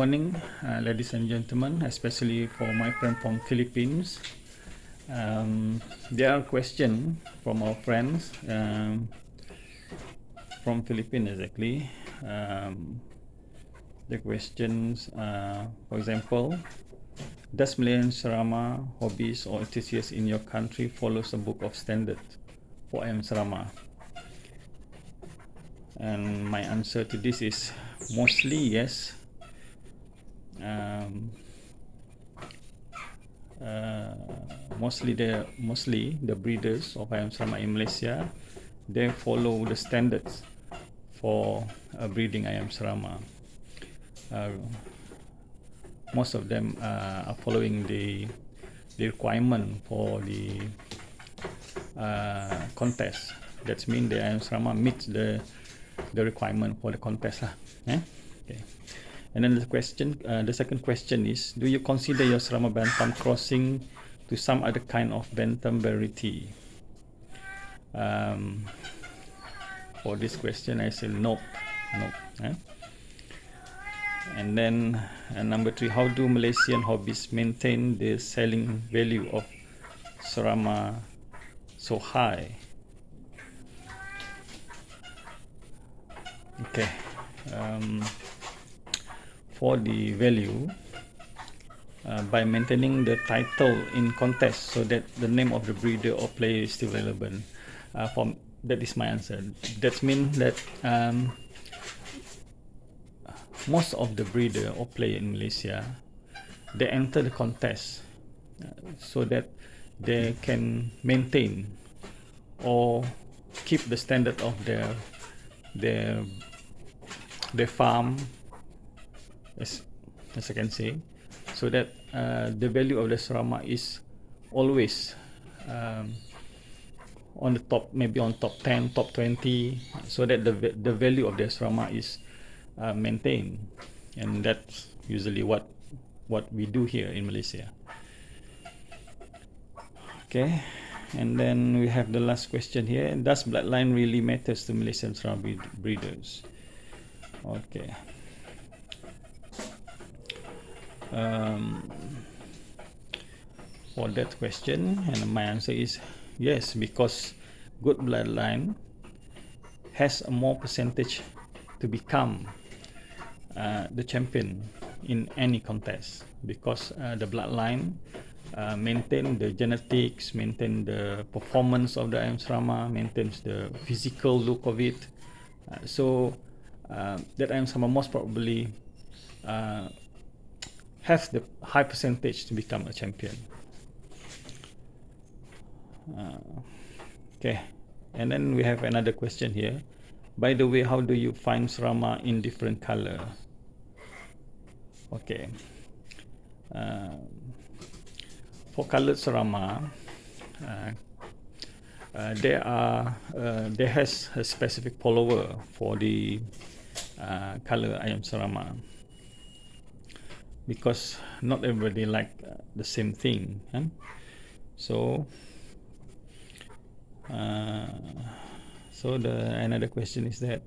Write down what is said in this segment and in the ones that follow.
morning, ladies and gentlemen, especially for my friend from Philippines. There are questions from our friends from Philippines exactly. The questions, for example, does Malaysian Serama hobbies or enthusiasts in your country follows the book of standard for Ayam Serama? And my answer to this is mostly yes. Mostly the breeders of Ayam Serama in Malaysia, they follow the standards for breeding Ayam Serama. Most of them are following the requirement for the contest. That means the Ayam Serama meets the requirement for the contest lah. Okay. And then the second question is, do you consider your Serama Bantam crossing to some other kind of Bantam variety? For this question, I say nope. And then number 3, how do Malaysian hobbies maintain the selling value of Serama so high? Okay. For the value, by maintaining the title in contest so that the name of the breeder or player is still relevant. That is my answer. That means that most of the breeder or player in Malaysia, they enter the contest so that they can maintain or keep the standard of their farm, as I can say, so that the value of the Serama is always on the top, maybe on top 10, top 20, so that the value of the Serama is maintained. And that's usually what we do here in Malaysia. Okay, and then we have the last question here. Does bloodline really matters to Malaysian Serama breeders? Okay. For that question, and my answer is yes, because good bloodline has a more percentage to become the champion in any contest, because the bloodline maintain the genetics, maintain the performance of the Ayam Serama, maintains the physical look of it. So that Ayam Serama most probably have the high percentage to become a champion. Okay, and then we have another question here. By the way, how do you find Serama in different color? Okay, for colored Serama, there has a specific follower for the color Ayam Serama, because not everybody like the same thing. So another question is that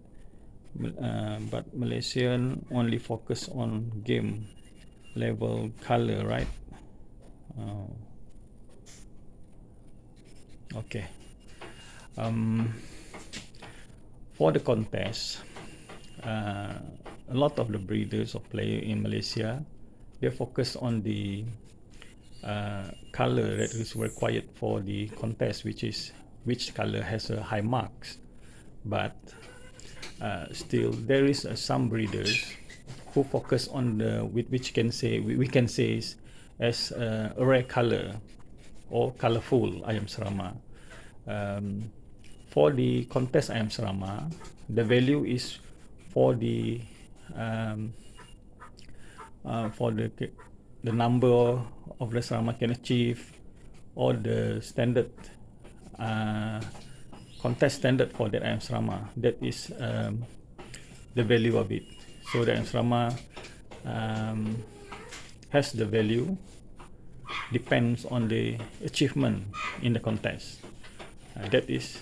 but Malaysian only focus on game level color, right? Okay. For the contest, a lot of the breeders or players in Malaysia, they focus on the color that is required for the contest, which color has a high marks. But still there is some breeders who focus on which we can say is as a rare color or colorful Ayam Serama. For the contest Ayam Serama, the value is for the number of the Serama can achieve, or the standard contest standard for that Ayam Serama. That is the value of it. So the Ayam Serama has the value depends on the achievement in the contest. That is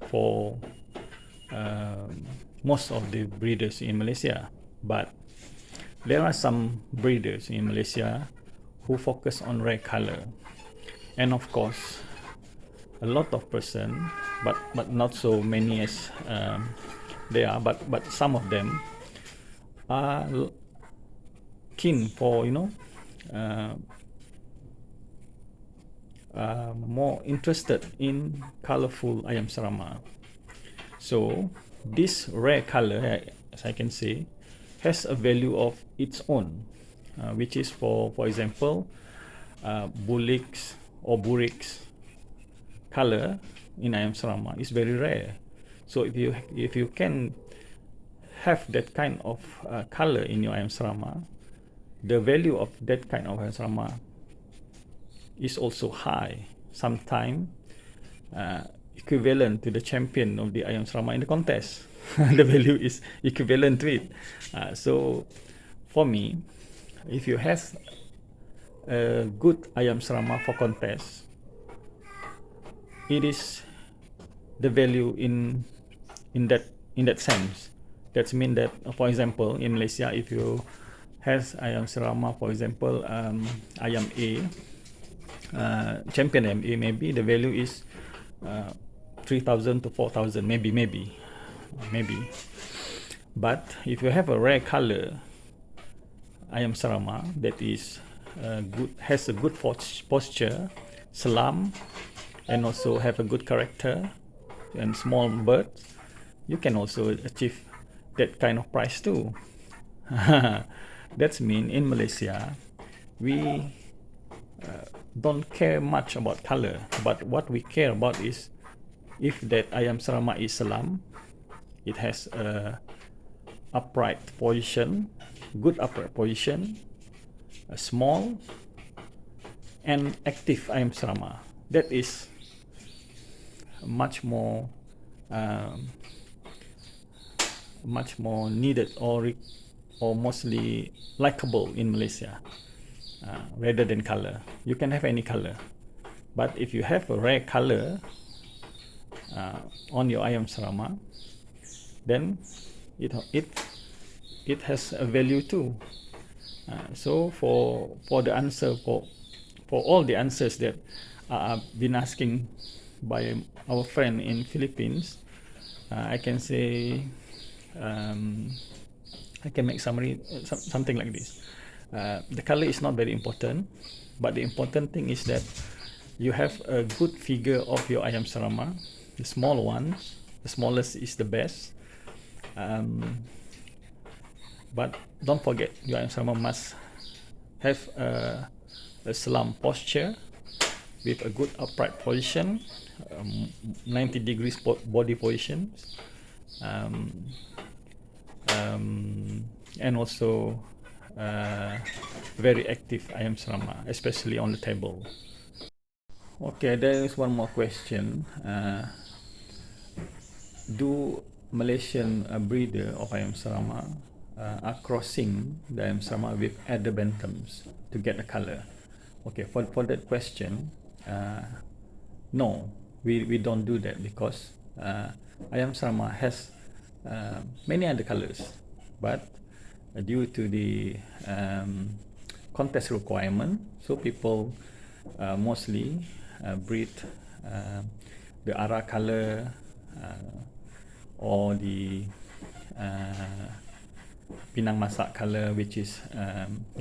for most of the breeders in Malaysia. But there are some breeders in Malaysia who focus on rare color, and of course a lot of person, but not so many as they are, but some of them are keen for, you know, uh, more interested in colorful ayam serama. So this rare color, as I can say, has a value of its own, which is for example, bullix or burix color in ayam serama is very rare. So if you can have that kind of color in your ayam serama, the value of that kind of ayam serama is also high. Sometimes equivalent to the champion of the ayam serama in the contest. The value is equivalent to it. So for me, if you have a good ayam serama for contest, it is the value in that sense. That means that, for example, in Malaysia, if you has ayam serama, for example, ayam A, champion ayam A, maybe the value is 3,000 to 4,000, maybe. But if you have a rare color ayam serama that is good, has a good posture, selam, and also have a good character and small bird, you can also achieve that kind of price too. That's mean in Malaysia we don't care much about color, but what we care about is if that ayam serama is selam, it has a upright position, good upright position, a small and active ayam serama. That is much more needed or mostly likable in Malaysia, rather than color. You can have any color, but if you have a rare color on your ayam serama, then it has a value too. So for the answer for all the answers that I've been asking by our friend in Philippines, I can say, I can make summary something like this. The color is not very important, but the important thing is that you have a good figure of your ayam serama. The small ones, the smallest is the best. But don't forget, your ayam serama must have a selam posture with a good upright position, 90 degrees body position, and also very active ayam serama, especially on the table. Okay, there is one more question. Do Malaysian breeder of ayam serama are crossing the ayam serama with other bantams to get the color? Okay, for that question, no, we don't do that, because ayam serama has many other colors, but due to the contest requirement, so people mostly breed the ara color or the Pinang Masak color, which is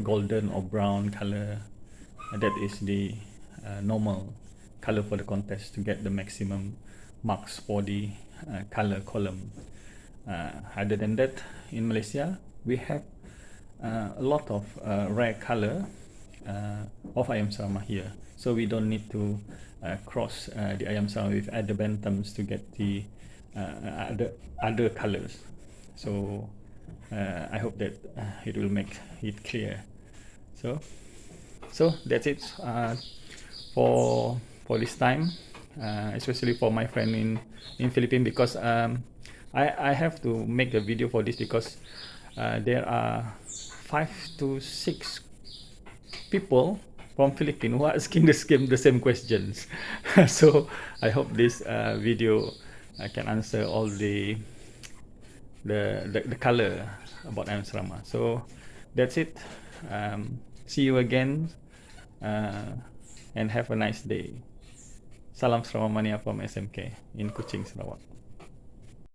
golden or brown color. That is the normal color for the contest to get the maximum marks for the color column. Other than that, in Malaysia we have a lot of rare color of ayam serama here, so we don't need to cross the ayam serama with other bantams to get the other colors. So I hope that it will make it clear. So that's it for this time, especially for my friend in Philippines, because I have to make a video for this, because there are 5 to 6 people from Philippines who are asking the same questions. So I hope this video can answer all the color about ayam serama. So That's it. See you again, and have a nice day. Salam Seramania from SMK in Kuching, Sarawak.